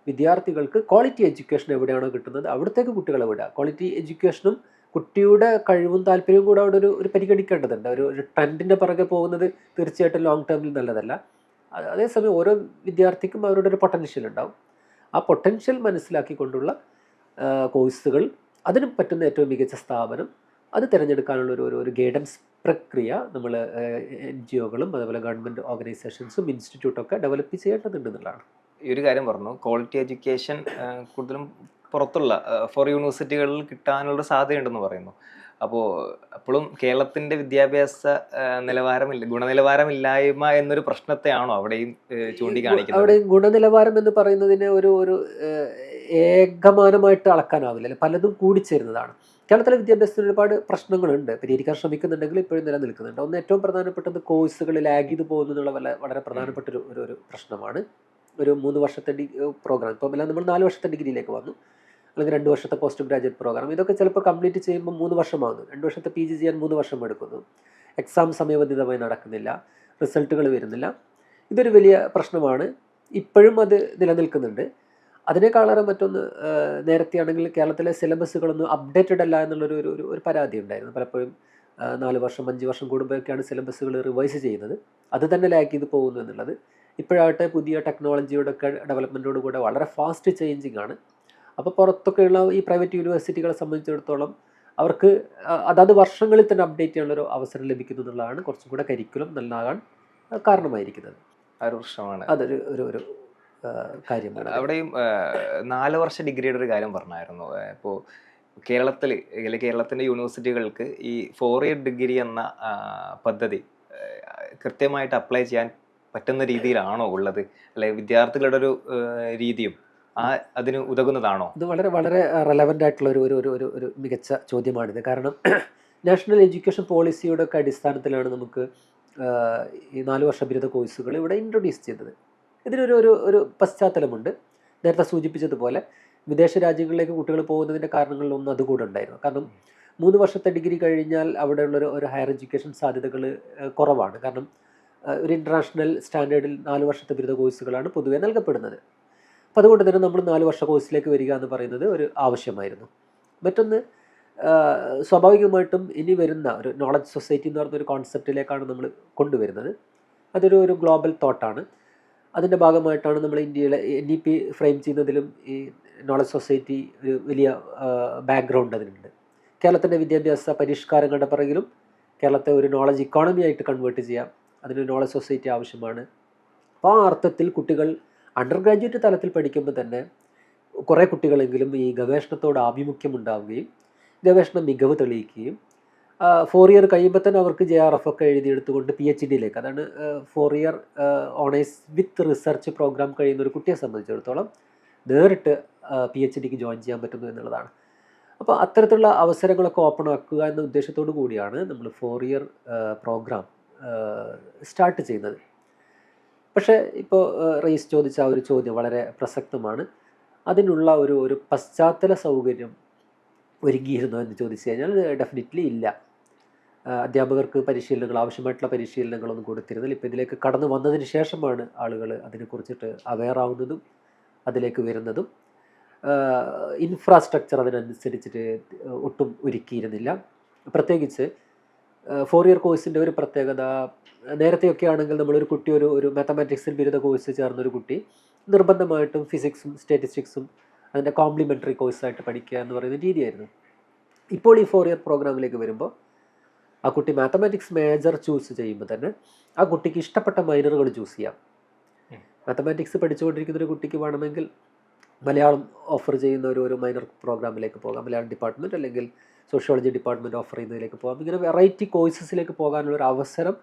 വിദ്യാർത്ഥികൾക്ക് ക്വാളിറ്റി എഡ്യൂക്കേഷൻ എവിടെയാണോ കിട്ടുന്നത് അവിടത്തേക്ക് കുട്ടികളെ വിടുക. ക്വാളിറ്റി എഡ്യൂക്കേഷനും കുട്ടിയുടെ കഴിവും താല്പര്യവും കൂടെ അവിടെ ഒരു പരിഗണിക്കേണ്ടതുണ്ട്. ഒരു ട്രെൻഡിൻ്റെ പുറകെ പോകുന്നത് തീർച്ചയായിട്ടും ലോങ് ടേമിൽ നല്ലതല്ല. അതേസമയം ഓരോ വിദ്യാർത്ഥിക്കും അവരുടെ ഒരു പൊട്ടൻഷ്യൽ ഉണ്ടാവും. ആ പൊട്ടൻഷ്യൽ മനസ്സിലാക്കിക്കൊണ്ടുള്ള കോഴ്സുകൾ, അതിന് പറ്റുന്ന ഏറ്റവും മികച്ച സ്ഥാപനം അത് തിരഞ്ഞെടുക്കാനുള്ള ഒരു ഗൈഡൻസ് പ്രക്രിയ നമ്മൾ NGOകളും അതുപോലെ ഗവൺമെൻറ് ഓർഗനൈസേഷൻസും ഇൻസ്റ്റിറ്റ്യൂട്ടൊക്കെ ഡെവലപ്പ് ചെയ്യേണ്ടതുണ്ട് എന്നുള്ളതാണ്. ഈ ഒരു കാര്യം പറഞ്ഞു, ക്വാളിറ്റി എഡ്യൂക്കേഷൻ കൂടുതലും പുറത്തുള്ള ഫോർ യൂണിവേഴ്സിറ്റികളിൽ കിട്ടാനുള്ള സാധ്യതയുണ്ടെന്ന് പറയുന്നു. അപ്പോൾ അപ്പോഴും കേരളത്തിൻ്റെ വിദ്യാഭ്യാസ ഗുണനിലവാരമില്ലായ്മ എന്നൊരു പ്രശ്നത്തെയാണോ അവിടെയും ചൂണ്ടിക്കാണിക്കുന്നത്? അവിടെ ഗുണനിലവാരം എന്ന് പറയുന്നതിനെ ഒരു ഏകമാനമായിട്ട് അളക്കാനാവില്ല, അല്ലെ, പലതും കൂടിച്ചേരുന്നതാണ്. കേരളത്തിലെ വിദ്യാഭ്യാസത്തിന് ഒരുപാട് പ്രശ്നങ്ങളുണ്ട്, പരിഹരിക്കാൻ ശ്രമിക്കുന്നുണ്ടെങ്കിൽ ഇപ്പോഴും നിലനിൽക്കുന്നുണ്ട്. ഒന്ന് ഏറ്റവും പ്രധാനപ്പെട്ടത് കോഴ്സുകൾ ലാഗ് ചെയ്ത് പോകുന്നു എന്നുള്ള വളരെ പ്രധാനപ്പെട്ട ഒരു പ്രശ്നമാണ്. ഒരു 3 വർഷത്തെ പ്രോഗ്രാം ഇപ്പം എല്ലാം നമ്മൾ 4 വർഷത്തെ ഡിഗ്രിയിലേക്ക് വന്നു, അല്ലെങ്കിൽ 2 വർഷത്തെ പോസ്റ്റ് ഗ്രാജുവേറ്റ് പ്രോഗ്രാം, ഇതൊക്കെ ചിലപ്പോൾ കംപ്ലീറ്റ് ചെയ്യുമ്പോൾ 3 വർഷമാകുന്നു. 2 വർഷത്തെ PG ചെയ്യാൻ 3 വർഷം എടുക്കുന്നു. എക്സാം സമയബന്ധിതമായി നടക്കുന്നില്ല, റിസൾട്ടുകൾ വരുന്നില്ല. ഇതൊരു വലിയ പ്രശ്നമാണ്. ഇപ്പോഴും അത് നിലനിൽക്കുന്നുണ്ട്. അതിനേക്കാളേറെ മറ്റൊന്ന്, നേരത്തെ ആണെങ്കിൽ കേരളത്തിലെ സിലബസുകളൊന്നും അപ്ഡേറ്റഡ് അല്ല എന്നുള്ളൊരു ഒരു പരാതി ഉണ്ടായിരുന്നു. പലപ്പോഴും 4 വർഷം 5 വർഷം കൂടുമ്പോഴൊക്കെയാണ് സിലബസുകൾ റിവൈസ് ചെയ്യുന്നത്. അത് തന്നെ ലാഗ് ചെയ്ത് പോകുന്നു എന്നുള്ളത്. ഇപ്പോഴാകട്ടെ പുതിയ ടെക്നോളജിയുടെ ഒക്കെ ഡെവലപ്മെൻറ്റോട് കൂടെ വളരെ ഫാസ്റ്റ് ചേഞ്ചിങ് ആണ്. അപ്പോൾ പുറത്തൊക്കെയുള്ള ഈ പ്രൈവറ്റ് യൂണിവേഴ്സിറ്റികളെ സംബന്ധിച്ചിടത്തോളം അവർക്ക് അതാത് വർഷങ്ങളിൽ തന്നെ അപ്ഡേറ്റ് ചെയ്യാനുള്ളൊരു അവസരം ലഭിക്കുന്നു എന്നുള്ളതാണ് കുറച്ചും കൂടെ കരിക്കുലം നന്നാകാൻ കാരണമായിരിക്കുന്നത്. ആ ഒരു പ്രശ്നമാണ്. അതൊരു ഒരു കാര്യമാണ്. അവിടെയും 4 വർഷ ഡിഗ്രിയുടെ ഒരു കാര്യം പറഞ്ഞായിരുന്നു. ഇപ്പോൾ കേരളത്തിൻ്റെ യൂണിവേഴ്സിറ്റികൾക്ക് ഈ 4 ഇയർ ഡിഗ്രി എന്ന പദ്ധതി കൃത്യമായിട്ട് അപ്ലൈ ചെയ്യാൻ പറ്റുന്ന രീതിയിലാണോ ഉള്ളത്, അല്ലെങ്കിൽ വിദ്യാർത്ഥികളുടെ ഒരു രീതിയും അതിന് ഉതകുന്നതാണോ? ഇത് വളരെ റെലവൻ്റ് ആയിട്ടുള്ള ഒരു മികച്ച ചോദ്യമാണിത്. കാരണം നാഷണൽ എഡ്യൂക്കേഷൻ പോളിസിയുടെ ഒക്കെ അടിസ്ഥാനത്തിലാണ് നമുക്ക് ഈ 4 വർഷ ബിരുദ കോഴ്സുകൾ ഇവിടെ ഇൻട്രൊഡ്യൂസ് ചെയ്തത്. ഇതിനൊരു പശ്ചാത്തലമുണ്ട്. നേരത്തെ സൂചിപ്പിച്ചതുപോലെ വിദേശ രാജ്യങ്ങളിലേക്ക് കുട്ടികൾ പോകുന്നതിൻ്റെ കാരണങ്ങളിലൊന്നും അതുകൂടെ ഉണ്ടായിരുന്നു. കാരണം 3 വർഷത്തെ ഡിഗ്രി കഴിഞ്ഞാൽ അവിടെയുള്ളൊരു ഹയർ എഡ്യൂക്കേഷൻ സാധ്യതകൾ കുറവാണ്. കാരണം ഒരു ഇൻ്റർനാഷണൽ സ്റ്റാൻഡേർഡിൽ 4 വർഷത്തെ ബിരുദ കോഴ്സുകളാണ് പൊതുവെ നൽകപ്പെടുന്നത്. അപ്പോൾ അതുകൊണ്ട് തന്നെ നമ്മൾ 4 വർഷ കോഴ്സിലേക്ക് വരിക എന്ന് പറയുന്നത് ഒരു ആവശ്യമായിരുന്നു. മറ്റൊന്ന്, സ്വാഭാവികമായിട്ടും ഇനി വരുന്ന ഒരു നോളജ് സൊസൈറ്റി എന്ന് പറയുന്ന ഒരു കോൺസെപ്റ്റിലേക്കാണ് നമ്മൾ കൊണ്ടുവരുന്നത്. അതൊരു ഗ്ലോബൽ തോട്ടാണ്. അതിൻ്റെ ഭാഗമായിട്ടാണ് നമ്മൾ ഇന്ത്യയിലെ NEP ഫ്രെയിം ചെയ്യുന്നതിലും ഈ നോളജ് സൊസൈറ്റി ഒരു വലിയ ബാക്ക്ഗ്രൗണ്ട് അതിനുണ്ട്. കേരളത്തിൻ്റെ വിദ്യാഭ്യാസ പരിഷ്കാരങ്ങളുടെ പിറകിലും കേരളത്തെ ഒരു നോളജ് ഇക്കോണമി ആയിട്ട് കൺവേർട്ട് ചെയ്യാം, അതിന് നോളജ് സൊസൈറ്റി ആവശ്യമാണ്. അപ്പോൾ ആ അർത്ഥത്തിൽ കുട്ടികൾ അണ്ടർ ഗ്രാജുവേറ്റ് തലത്തിൽ പഠിക്കുമ്പോൾ തന്നെ കുറേ കുട്ടികളെങ്കിലും ഈ ഗവേഷണത്തോട് ആഭിമുഖ്യം ഉണ്ടാവുകയും ഗവേഷണ മികവ് തെളിയിക്കുകയും 4 ഇയർ കഴിയുമ്പോൾ തന്നെ അവർക്ക് JRF ഒക്കെ എഴുതിയെടുത്തുകൊണ്ട് PhDയിലേക്ക്, അതാണ് 4 year honours with research program കഴിയുന്ന ഒരു കുട്ടിയെ സംബന്ധിച്ചിടത്തോളം നേരിട്ട് PhDക്ക് ജോയിൻ ചെയ്യാൻ പറ്റുന്നു എന്നുള്ളതാണ്. അപ്പോൾ അത്തരത്തിലുള്ള അവസരങ്ങളൊക്കെ ഓപ്പൺ ആക്കുക എന്ന ഉദ്ദേശത്തോടു കൂടിയാണ് നമ്മൾ 4 ഇയർ പ്രോഗ്രാം സ്റ്റാർട്ട് ചെയ്യുന്നത്. പക്ഷേ ഇപ്പോൾ റെയ്സ് ചോദിച്ച ആ ഒരു ചോദ്യം വളരെ പ്രസക്തമാണ്. അതിനുള്ള ഒരു പശ്ചാത്തല സൗകര്യം ഒരുങ്ങിയിരുന്നോ എന്ന് ചോദിച്ചു കഴിഞ്ഞാൽ ഡെഫിനറ്റ്ലി ഇല്ല. അധ്യാപകർക്ക് ആവശ്യമായിട്ടുള്ള പരിശീലനങ്ങളൊന്നും കൊടുത്തിരുന്നില്ല. ഇപ്പോൾ ഇതിലേക്ക് കടന്നു വന്നതിന് ശേഷമാണ് ആളുകൾ അതിനെക്കുറിച്ചിട്ട് അവെയർ ആവുന്നതും അതിലേക്ക് വരുന്നതും. ഇൻഫ്രാസ്ട്രക്ചർ അതിനനുസരിച്ചിട്ട് ഒട്ടും ഒരുക്കിയിരുന്നില്ല. പ്രത്യേകിച്ച് 4 ഇയർ കോഴ്സിൻ്റെ ഒരു പ്രത്യേകത, നേരത്തെയൊക്കെ ആണെങ്കിൽ നമ്മളൊരു കുട്ടി ഒരു മാത്തമാറ്റിക്സിൽ ബിരുദ കോഴ്സ് ചേർന്നൊരു കുട്ടി നിർബന്ധമായിട്ടും ഫിസിക്സും സ്റ്റാറ്റിസ്റ്റിക്സും അതിൻ്റെ കോംപ്ലിമെൻ്ററി കോഴ്സായിട്ട് പഠിക്കുക എന്ന് പറയുന്ന രീതിയായിരുന്നു. ഇപ്പോൾ ഈ 4 ഇയർ പ്രോഗ്രാമിലേക്ക് വരുമ്പോൾ ആ കുട്ടി മാത്തമാറ്റിക്സ് മേജർ ചൂസ് ചെയ്യുമ്പോൾ തന്നെ ആ കുട്ടിക്ക് ഇഷ്ടപ്പെട്ട മൈനറുകൾ ചൂസ് ചെയ്യാം. മാത്തമാറ്റിക്സ് പഠിച്ചുകൊണ്ടിരിക്കുന്ന ഒരു കുട്ടിക്ക് വേണമെങ്കിൽ മലയാളം ഓഫർ ചെയ്യുന്ന ഒരു മൈനർ പ്രോഗ്രാമിലേക്ക് പോകാം, മലയാളം ഡിപ്പാർട്ട്മെൻറ്റ് അല്ലെങ്കിൽ സോഷ്യോളജി ഡിപ്പാർട്ട്മെൻറ്റ് ഓഫർ ചെയ്യുന്നതിലേക്ക് പോകാം. ഇങ്ങനെ വെറൈറ്റി കോഴ്സസിലേക്ക് പോകാനുള്ളൊരു അവസരം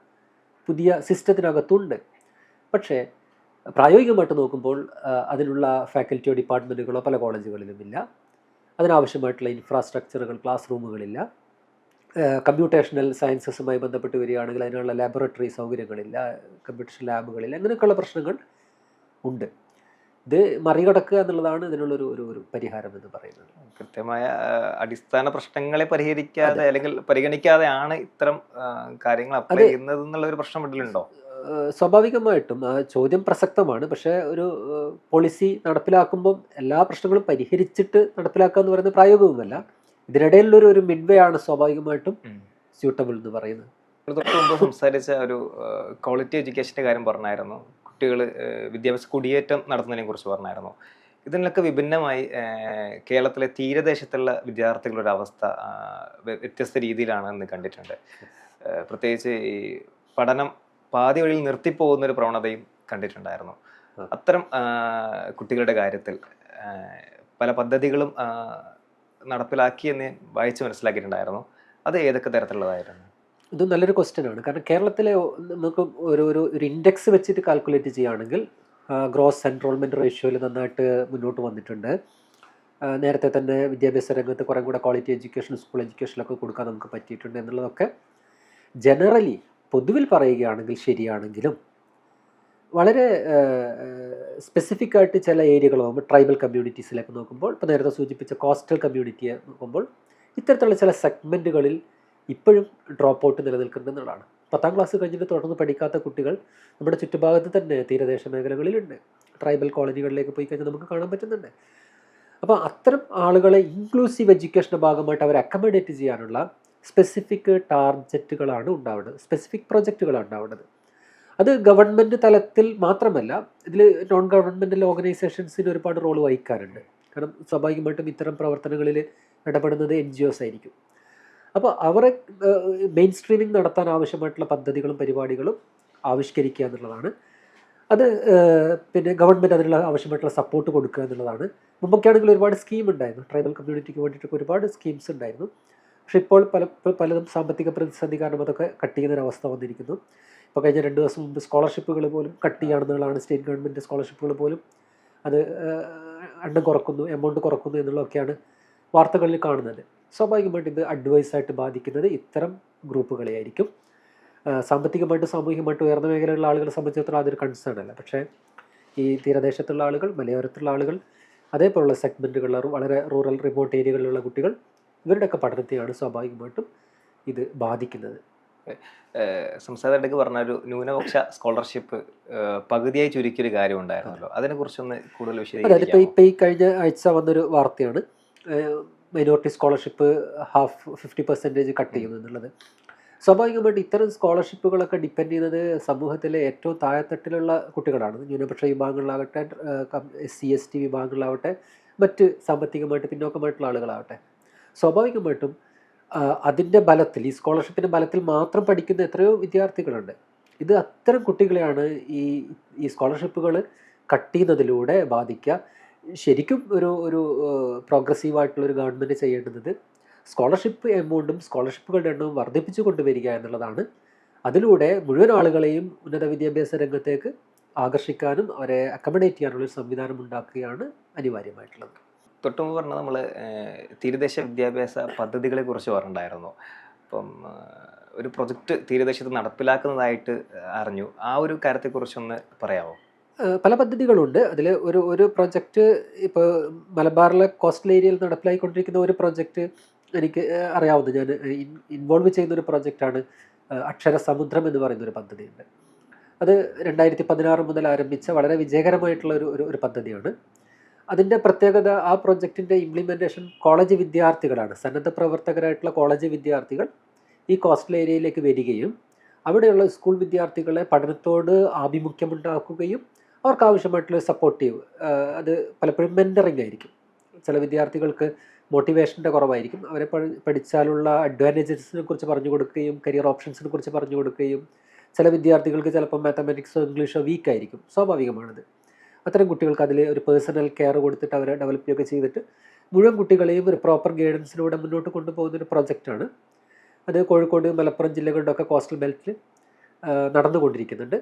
പുതിയ സിസ്റ്റത്തിനകത്തുണ്ട്. പക്ഷേ പ്രായോഗികമായിട്ട് നോക്കുമ്പോൾ അതിനുള്ള ഫാക്കൽറ്റിയോ ഡിപ്പാർട്ട്മെൻറ്റുകളോ പല കോളേജുകളിലുമില്ല. അതിനാവശ്യമായിട്ടുള്ള ഇൻഫ്രാസ്ട്രക്ചറുകൾ, ക്ലാസ് റൂമുകളില്ല. കമ്പ്യൂട്ടേഷണൽ സയൻസസുമായി ബന്ധപ്പെട്ട് വരികയാണെങ്കിൽ അതിനുള്ള ലാബറട്ടറി സൗകര്യങ്ങളില്ല, കമ്പ്യൂട്ടേഷൻ ലാബുകളില്ല. അങ്ങനെയൊക്കെയുള്ള പ്രശ്നങ്ങൾ ഉണ്ട്. ഇത് മറികടക്കുക എന്നുള്ളതാണ് ഇതിനുള്ളൊരു പരിഹാരം എന്ന് പറയുന്നത്. കൃത്യമായ അടിസ്ഥാന പ്രശ്നങ്ങളെ പരിഹരിക്കാതെ അല്ലെങ്കിൽ പരിഗണിക്കാതെയാണ് ഇത്തരം കാര്യങ്ങൾ അപ്ലൈ ചെയ്യുന്നത് എന്നുള്ള ഒരു പ്രശ്നം വീട്ടിലുണ്ടോ? സ്വാഭാവികമായിട്ടും ആ ചോദ്യം പ്രസക്തമാണ്. പക്ഷേ ഒരു പോളിസി നടപ്പിലാക്കുമ്പം എല്ലാ പ്രശ്നങ്ങളും പരിഹരിച്ചിട്ട് നടപ്പിലാക്കുക എന്ന് പറയുന്നത് പ്രായോഗികമല്ല. ഇതിനിടയിലുള്ളൊരു മിഡ്വേ ആണ് സ്വാഭാവികമായിട്ടും സ്യൂട്ടബിൾ എന്ന് പറയുന്നത്. തൊട്ട് മുമ്പ് സംസാരിച്ച ഒരു ക്വാളിറ്റി എഡ്യൂക്കേഷൻ്റെ കാര്യം പറഞ്ഞായിരുന്നു, കുട്ടികൾ വിദ്യാഭ്യാസ കുടിയേറ്റം നടത്തുന്നതിനെ കുറിച്ച് പറഞ്ഞായിരുന്നു. ഇതിനൊക്കെ വിഭിന്നമായി കേരളത്തിലെ തീരദേശത്തുള്ള വിദ്യാർത്ഥികളുടെ അവസ്ഥ വ്യത്യസ്ത രീതിയിലാണെന്ന് കണ്ടിട്ടുണ്ട്. പ്രത്യേകിച്ച് ഈ പഠനം പാതി വഴിയിൽ നിർത്തിപ്പോകുന്ന ഒരു പ്രവണതയും കണ്ടിട്ടുണ്ടായിരുന്നു. അത്തരം കുട്ടികളുടെ കാര്യത്തിൽ പല പദ്ധതികളും നടപ്പിലാക്കിയെന്ന് വായിച്ച് മനസ്സിലാക്കിയിട്ടുണ്ടായിരുന്നു. അത് ഏതൊക്കെ തരത്തിലുള്ളതായിരുന്നു? ഇത് നല്ലൊരു ക്വസ്റ്റ്യനാണ്. കാരണം കേരളത്തിലെ നമുക്ക് ഒരു ഇൻഡെക്സ് വെച്ചിട്ട് കാൽക്കുലേറ്റ് ചെയ്യുകയാണെങ്കിൽ ഗ്രോസ് എൻറോൾമെൻറ്റ് റേഷ്യോയിൽ നന്നായിട്ട് മുന്നോട്ട് വന്നിട്ടുണ്ട്. നേരത്തെ തന്നെ വിദ്യാഭ്യാസ രംഗത്ത് കുറേ കൂടെ ക്വാളിറ്റി എഡ്യൂക്കേഷൻ, സ്കൂൾ എഡ്യൂക്കേഷനൊക്കെ കൊടുക്കാൻ നമുക്ക് പറ്റിയിട്ടുണ്ട് എന്നുള്ളതൊക്കെ ജനറലി പൊതുവിൽ പറയുകയാണെങ്കിൽ ശരിയാണെങ്കിലും വളരെ സ്പെസിഫിക് ആയിട്ട് ചില ഏരിയകൾ നോക്കുമ്പോൾ ട്രൈബൽ കമ്മ്യൂണിറ്റീസിലേക്ക് നോക്കുമ്പോൾ, ഇപ്പോൾ നേരത്തെ സൂചിപ്പിച്ച കോസ്റ്റൽ കമ്മ്യൂണിറ്റിയെ നോക്കുമ്പോൾ ഇത്തരത്തിലുള്ള ചില സെഗ്മെൻറ്റുകളിൽ ഇപ്പോഴും ഡ്രോപ്പ് ഔട്ട് നിലനിൽക്കുന്നുള്ളതാണ്. 10ാം ക്ലാസ് കഴിഞ്ഞിട്ട് തുടർന്ന് പഠിക്കാത്ത കുട്ടികൾ നമ്മുടെ ചുറ്റുഭാഗത്ത് തന്നെ തീരദേശ മേഖലകളിലുണ്ട്. ട്രൈബൽ കോളനികളിലേക്ക് പോയി കഴിഞ്ഞാൽ നമുക്ക് കാണാൻ പറ്റുന്നുണ്ട്. അപ്പോൾ അത്തരം ആളുകളെ ഇൻക്ലൂസീവ് എഡ്യൂക്കേഷൻ്റെ ഭാഗമായിട്ട് അവരെ അക്കമഡേറ്റ് ചെയ്യാനുള്ള സ്പെസിഫിക് ടാർഗറ്റുകളാണ് ഉണ്ടാവേണ്ടത്, സ്പെസിഫിക് പ്രൊജക്റ്റുകളാണ് ഉണ്ടാവേണ്ടത്. അത് ഗവൺമെൻറ് തലത്തിൽ മാത്രമല്ല, ഇതിൽ നോൺ ഗവൺമെൻറ്റൽ ഓർഗനൈസേഷൻസിന് ഒരുപാട് റോൾ വഹിക്കാറുണ്ട്. കാരണം സ്വാഭാവികമായിട്ടും ഇത്തരം പ്രവർത്തനങ്ങളിൽ ഇടപെടുന്നത് NGOs ആയിരിക്കും. അപ്പോൾ അവരെ മെയിൻ സ്ട്രീമിംഗ് നടത്താൻ ആവശ്യമായിട്ടുള്ള പദ്ധതികളും പരിപാടികളും ആവിഷ്കരിക്കുക എന്നുള്ളതാണ്. അത് പിന്നെ ഗവൺമെൻറ് അതിനുള്ള ആവശ്യമായിട്ടുള്ള സപ്പോർട്ട് കൊടുക്കുക എന്നുള്ളതാണ്. മുമ്പൊക്കെ ആണെങ്കിൽ ഒരുപാട് സ്കീം ഉണ്ടായിരുന്നു, ട്രൈബൽ കമ്മ്യൂണിറ്റിക്ക് വേണ്ടിയിട്ടൊക്കെ ഒരുപാട് സ്കീംസ് ഉണ്ടായിരുന്നു. പക്ഷേ ഇപ്പോൾ പലതും സാമ്പത്തിക പ്രതിസന്ധി കാരണം അതൊക്കെ കട്ട് ചെയ്യുന്നൊരവസ്ഥ വന്നിരിക്കുന്നു. ഇപ്പോൾ കഴിഞ്ഞ 2 ദിവസം മുമ്പ് സ്കോളർഷിപ്പുകൾ പോലും കട്ട് ചെയ്യുകയാണെന്നുള്ളതാണ്. സ്റ്റേറ്റ് ഗവൺമെൻറ് സ്കോളർഷിപ്പുകൾ പോലും അത് എണ്ണം കുറക്കുന്നു, എമൗണ്ട് കുറക്കുന്നു എന്നുള്ളതൊക്കെയാണ് വാർത്തകളിൽ കാണുന്നത്. സ്വാഭാവികമായിട്ട് ഇത് അഡ്വൈസായിട്ട് ബാധിക്കുന്നത് ഇത്തരം ഗ്രൂപ്പുകളെ ആയിരിക്കും. സാമ്പത്തികമായിട്ടും സാമൂഹികമായിട്ടും ഉയർന്ന മേഖലയിലുള്ള ആളുകളെ സംബന്ധിച്ചിടത്തോളം അതൊരു കൺസേൺ അല്ല. പക്ഷേ ഈ തീരദേശത്തുള്ള ആളുകൾ, മലയോരത്തുള്ള ആളുകൾ, അതേപോലുള്ള സെഗ്മെൻറ്റുകളിൽ വളരെ റൂറൽ റിമോട്ട് ഏരിയകളിലുള്ള കുട്ടികൾ, ഇവരുടെയൊക്കെ പഠനത്തെയാണ് സ്വാഭാവികമായിട്ടും ഇത് ബാധിക്കുന്നത്. സംസ്ഥാനത്തേക്ക് പറഞ്ഞ ഒരു ന്യൂനപക്ഷ സ്കോളർഷിപ്പ് പകുതിയായി ചുരുക്കിയൊരു കാര്യം ഉണ്ടായിരുന്നല്ലോ, അതിനെക്കുറിച്ചൊന്ന് കൂടുതൽ വിശദീകരിക്കാം. ഇപ്പോൾ ഈ കഴിഞ്ഞ ആഴ്ച വന്നൊരു വാർത്തയാണ് മൈനോറിറ്റി സ്കോളർഷിപ്പ് 50% കട്ട് ചെയ്യുന്നു എന്നുള്ളത്. സ്വാഭാവികമായിട്ട് ഇത്തരം സ്കോളർഷിപ്പുകളൊക്കെ ഡിപ്പെൻഡ് ചെയ്യുന്നത് സമൂഹത്തിലെ ഏറ്റവും താഴെത്തട്ടിലുള്ള കുട്ടികളാണ്. ന്യൂനപക്ഷ വിഭാഗങ്ങളിലാവട്ടെ, SC/ST വിഭാഗങ്ങളിലാവട്ടെ, മറ്റ് സാമ്പത്തികമായിട്ട് പിന്നോക്കമായിട്ടുള്ള ആളുകളാവട്ടെ. സ്വാഭാവികമായിട്ടും അതിൻ്റെ ബലത്തിൽ, ഈ സ്കോളർഷിപ്പിൻ്റെ ബലത്തിൽ മാത്രം പഠിക്കുന്ന എത്രയോ വിദ്യാർത്ഥികളുണ്ട്. ഇത് അത്തരം കുട്ടികളെയാണ് ഈ സ്കോളർഷിപ്പുകൾ കട്ട് ചെയ്യുന്നതിലൂടെ ബാധിക്കുക. ശരിക്കും ഒരു പ്രോഗ്രസീവായിട്ടുള്ളൊരു ഗവൺമെൻറ് ചെയ്യേണ്ടുന്നത് സ്കോളർഷിപ്പ് എമൗണ്ടും സ്കോളർഷിപ്പുകളുടെ എണ്ണവും വർദ്ധിപ്പിച്ചു കൊണ്ടുവരിക എന്നുള്ളതാണ്. അതിലൂടെ മുഴുവൻ ആളുകളെയും ഉന്നത വിദ്യാഭ്യാസ രംഗത്തേക്ക് ആകർഷിക്കാനും അവരെ അക്കമഡേറ്റ് ചെയ്യാനുള്ളൊരു സംവിധാനം ഉണ്ടാക്കുകയാണ് അനിവാര്യമായിട്ടുള്ളത്. തൊട്ടുമുമ്പ് പറഞ്ഞത് നമ്മൾ തീരദേശ വിദ്യാഭ്യാസ പദ്ധതികളെ കുറിച്ച് പറഞ്ഞിട്ടുണ്ടായിരുന്നു. അപ്പം ഒരു പ്രൊജക്റ്റ് തീരദേശത്ത് നടപ്പിലാക്കുന്നതായിട്ട് അറിഞ്ഞു. ആ ഒരു കാര്യത്തെക്കുറിച്ചൊന്ന് പറയാമോ? പല പദ്ധതികളുണ്ട്. അതിൽ ഒരു പ്രൊജക്റ്റ് ഇപ്പോൾ മലബാറിലെ കോസ്റ്റൽ ഏരിയയിൽ നടപ്പിലായിക്കൊണ്ടിരിക്കുന്ന ഒരു പ്രൊജക്റ്റ് എനിക്ക് അറിയാവുന്നത്, ഞാൻ ഇൻവോൾവ് ചെയ്യുന്നൊരു പ്രൊജക്റ്റാണ് അക്ഷരസമുദ്രം എന്ന് പറയുന്നൊരു പദ്ധതിയുണ്ട്. അത് 2016 മുതൽ ആരംഭിച്ച വളരെ വിജയകരമായിട്ടുള്ള ഒരു പദ്ധതിയാണ്. അതിൻ്റെ പ്രത്യേകത, ആ പ്രൊജക്റ്റിൻ്റെ ഇംപ്ലിമെൻറ്റേഷൻ കോളേജ് വിദ്യാർത്ഥികളാണ്, സന്നദ്ധ പ്രവർത്തകരായിട്ടുള്ള കോളേജ് വിദ്യാർത്ഥികൾ ഈ കോസ്റ്റൽ ഏരിയയിലേക്ക് വരികയും അവിടെയുള്ള സ്കൂൾ വിദ്യാർത്ഥികളെ പഠനത്തോട് ആഭിമുഖ്യമുണ്ടാക്കുകയും അവർക്ക് ആവശ്യമായിട്ടുള്ള സപ്പോർട്ടീവ്, അത് പലപ്പോഴും മെൻറ്ററിങ് ആയിരിക്കും. ചില വിദ്യാർത്ഥികൾക്ക് മോട്ടിവേഷൻ്റെ കുറവായിരിക്കും. അവരെ പഠിച്ചാലുള്ള അഡ്വാൻറ്റേജസിനെ കുറിച്ച് പറഞ്ഞു കൊടുക്കുകയും കരിയർ ഓപ്ഷൻസിനെ കുറിച്ച് പറഞ്ഞു കൊടുക്കുകയും, ചില വിദ്യാർത്ഥികൾക്ക് ചിലപ്പോൾ മാത്തമാറ്റിക്സോ ഇംഗ്ലീഷോ വീക്കായിരിക്കും, സ്വാഭാവികമാണത്. അത്തരം കുട്ടികൾക്ക് അതിൽ ഒരു പേഴ്സണൽ കെയർ കൊടുത്തിട്ട് അവരെ ഡെവലപ്പ് ചെയ്യുകയൊക്കെ ചെയ്തിട്ട് മുഴുവൻ കുട്ടികളെയും ഒരു പ്രോപ്പർ ഗൈഡൻസിലൂടെ മുന്നോട്ട് കൊണ്ടുപോകുന്നൊരു പ്രൊജക്റ്റാണ്. അത് കോഴിക്കോട്, മലപ്പുറം ജില്ലകളുടെ ഒക്കെ കോസ്റ്റൽ ബെൽറ്റിൽ നടന്നുകൊണ്ടിരിക്കുന്നുണ്ട്.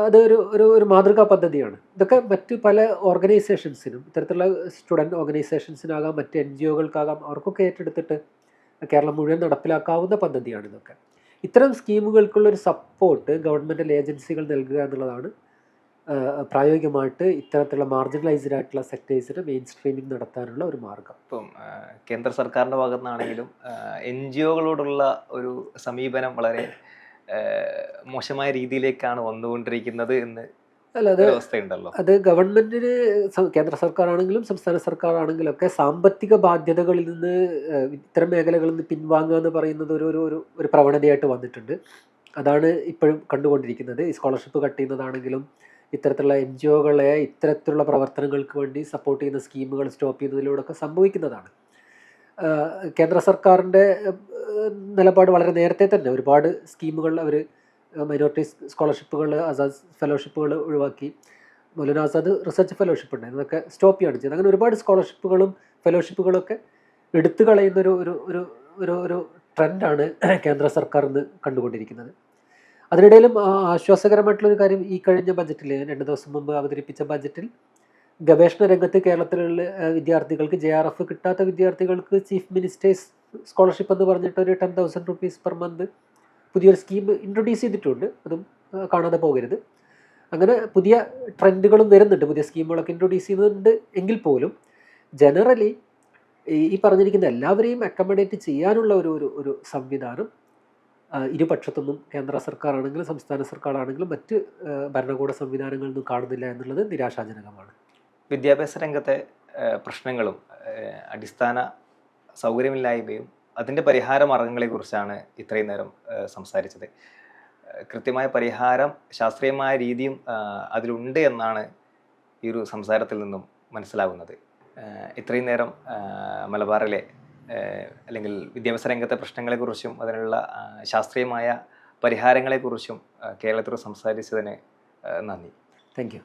അത് ഒരു മാതൃകാ പദ്ധതിയാണ്. ഇതൊക്കെ മറ്റ് പല ഓർഗനൈസേഷൻസിനും, ഇത്തരത്തിലുള്ള സ്റ്റുഡൻറ്റ് ഓർഗനൈസേഷൻസിനാകാം, മറ്റ് NGOകൾക്കാകാം, അവർക്കൊക്കെ ഏറ്റെടുത്തിട്ട് കേരളം മുഴുവൻ നടപ്പിലാക്കാവുന്ന പദ്ധതിയാണ് ഇതൊക്കെ. ഇത്തരം സ്കീമുകൾക്കുള്ളൊരു സപ്പോർട്ട് ഗവൺമെൻറ്റൽ ഏജൻസികൾ നൽകുക എന്നുള്ളതാണ് പ്രായോഗികമായിട്ട് ഇത്തരത്തിലുള്ള മാർജിനലൈസ്ഡ് ആയിട്ടുള്ള സെക്ടേഴ്സിന് മെയിൻ സ്ട്രീമിംഗ് നടത്താനുള്ള ഒരു മാർഗം. ഇപ്പം കേന്ദ്ര സർക്കാരിൻ്റെ ഭാഗത്തു നിന്നാണെങ്കിലും NGOകളോടുള്ള ഒരു സമീപനം വളരെ മോശമായ രീതിയിലേക്കാണ് വന്നുകൊണ്ടിരിക്കുന്നത് എന്ന് അവസ്ഥയുണ്ടല്ലോ. അത് ഗവൺമെന്റിന്, കേന്ദ്ര സർക്കാർ ആണെങ്കിലും സംസ്ഥാന സർക്കാർ ആണെങ്കിലും ഒക്കെ സാമ്പത്തിക ബാധ്യതകളിൽ നിന്ന് ഇത്തരം മേഖലകളിൽ നിന്ന് പിൻവാങ്ങുക എന്ന് പറയുന്നത് ഒരു പ്രവണതയായിട്ട് വന്നിട്ടുണ്ട്. അതാണ് ഇപ്പോഴും കണ്ടുകൊണ്ടിരിക്കുന്നത്. ഈ സ്കോളർഷിപ്പ് കട്ട് ചെയ്യുന്നതാണെങ്കിലും ഇത്തരത്തിലുള്ള NGOകളെ ഇത്തരത്തിലുള്ള പ്രവർത്തനങ്ങൾക്ക് വേണ്ടി സപ്പോർട്ട് ചെയ്യുന്ന സ്കീമുകൾ സ്റ്റോപ്പ് ചെയ്യുന്നതിലൂടെയൊക്കെ സംഭവിക്കുന്നതാണ്. കേന്ദ്ര സർക്കാരിൻ്റെ നിലപാട് വളരെ നേരത്തെ തന്നെ ഒരുപാട് സ്കീമുകൾ അവർ മൈനോറിറ്റി സ്കോളർഷിപ്പുകൾ, ആസാദ് ഫെലോഷിപ്പുകൾ ഒഴിവാക്കി. മൗലാന ആസാദ് റിസർച്ച് ഫെലോഷിപ്പ് ഉണ്ടായിരുന്നു, അതൊക്കെ സ്റ്റോപ്പ് ചെയ്യുകയാണ് ചെയ്തത്. അങ്ങനെ ഒരുപാട് സ്കോളർഷിപ്പുകളും ഫെലോഷിപ്പുകളൊക്കെ എടുത്തു കളയുന്നൊരു ഒരു ഒരു ഒരു ഒരു ട്രെൻഡാണ് കേന്ദ്ര സർക്കാർ ഇന്ന് കണ്ടുകൊണ്ടിരിക്കുന്നത്. അതിനിടയിലും ആശ്വാസകരമായിട്ടുള്ളൊരു കാര്യം, ഈ കഴിഞ്ഞ ബജറ്റിൽ 2 ദിവസം മുമ്പ് അവതരിപ്പിച്ച ബജറ്റിൽ ഗവേഷണ രംഗത്ത് കേരളത്തിലുള്ള വിദ്യാർത്ഥികൾക്ക്, JRF കിട്ടാത്ത വിദ്യാർത്ഥികൾക്ക് ചീഫ് മിനിസ്റ്റേഴ്സ് സ്കോളർഷിപ്പ് എന്ന് പറഞ്ഞിട്ട് ഒരു 10,000 റുപ്പീസ് പെർ മന്ത് പുതിയൊരു സ്കീം ഇൻട്രൊഡ്യൂസ് ചെയ്തിട്ടുണ്ട്. അതും കാണാതെ പോകരുത്. അങ്ങനെ പുതിയ ട്രെൻഡുകളും വരുന്നുണ്ട്, പുതിയ സ്കീമുകളൊക്കെ ഇൻട്രൊഡ്യൂസ് ചെയ്യുന്നുണ്ട്. എങ്കിൽ പോലും ജനറലി ഈ പറഞ്ഞിരിക്കുന്ന എല്ലാവരെയും അക്കമഡേറ്റ് ചെയ്യാനുള്ള ഒരു ഒരു ഒരു സംവിധാനം ഇരുപക്ഷത്തുനിന്നും കേന്ദ്ര സർക്കാർ ആണെങ്കിലും സംസ്ഥാന സർക്കാർ ആണെങ്കിലും മറ്റ് ഭരണകൂട സംവിധാനങ്ങളൊന്നും കാണുന്നില്ല എന്നുള്ളത് നിരാശാജനകമാണ്. വിദ്യാഭ്യാസ രംഗത്തെ പ്രശ്നങ്ങളും അടിസ്ഥാന സൗകര്യമില്ലായ്മയും അതിൻ്റെ പരിഹാര മാർഗങ്ങളെക്കുറിച്ചാണ് ഇത്രയും നേരം സംസാരിച്ചത്. കൃത്യമായ പരിഹാരം, ശാസ്ത്രീയമായ രീതിയും അതിലുണ്ട് എന്നാണ് ഈ ഒരു സംസാരത്തിൽ നിന്നും മനസ്സിലാകുന്നത്. ഇത്രയും നേരം മലബാറിലെ അല്ലെങ്കിൽ വിദ്യാഭ്യാസ രംഗത്തെ പ്രശ്നങ്ങളെക്കുറിച്ചും അതിനുള്ള ശാസ്ത്രീയമായ പരിഹാരങ്ങളെക്കുറിച്ചും കേരളത്തിൽ സംസാരിച്ചതിന് നന്ദി. Thank you.